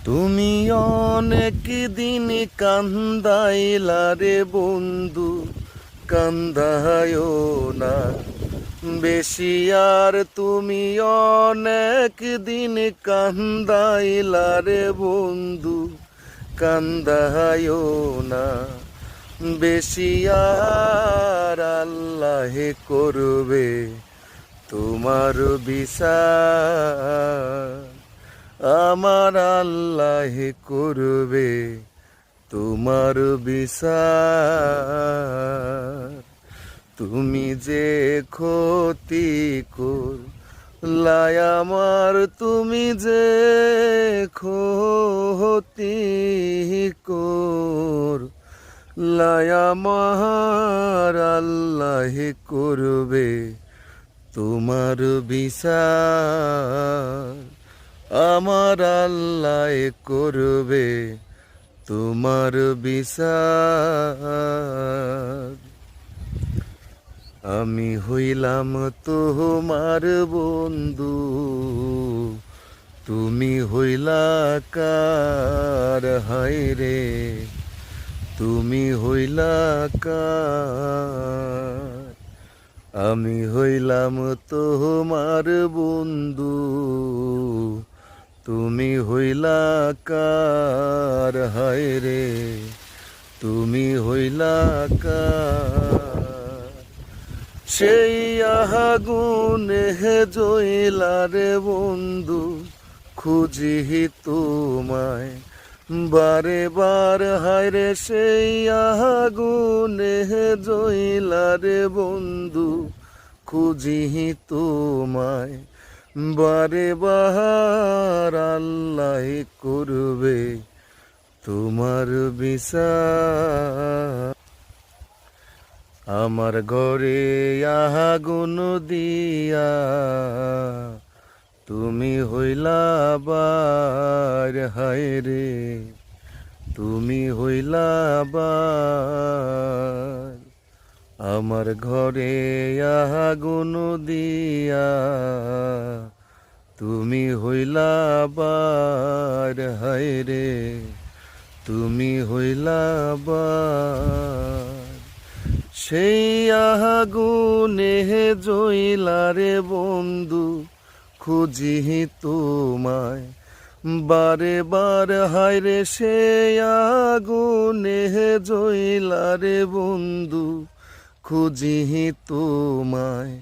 তুমি অনেক দিন কান্দাইলা রে বন্ধু, কান্দায়ও না বেশি আর। তুমি অনেক দিন কান্দাইলা রে বন্ধু, কান্দায়ও না বেশি আর। আল্লাহে করবে তোমার বিচার, আমার আল্লাহ করবে তোমার বিচার। তুমি যে ক্ষতি করলাই আমার, তুমি যে ক্ষতি করলাই আমার, আল্লাহ করবে তোমার বিচার, আমার আল্লাহ করবে তোমার বিচার। আমি হইলাম তোমার বন্ধু, তুমি হইলা কার? হায় রে তুমি হইলা কার? আমি হইলাম তোমার বন্ধু, তুমি হইলা কার? হায় রে তুমি হইলা কার? সেই আগুনে জ্বলা রে বন্ধু, খুঁজি তোমায় বারে বার। হায় রে সেই আগুনে জ্বলা রে বন্ধু, খুঁজি তোমায় বারে বার। আল্লাহ করবে তোমার বিচার। আমার ঘরে আগুন দিয়া তুমি হইলা বার। হায় রে তুমি হইলা বার। আমার ঘরে আগুন দিয়া তুমি হইলা বার। হায় রে তুমি হইলা বার। সেই আগুনে জ্বলা রে বন্ধু, খুঁজি তোমায় বারে বার। হায় রে সেই আগুনে জ্বলা রে বন্ধু, খুঁজি তোমায়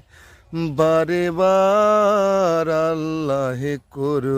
বারে বার। আল্লাহ করবে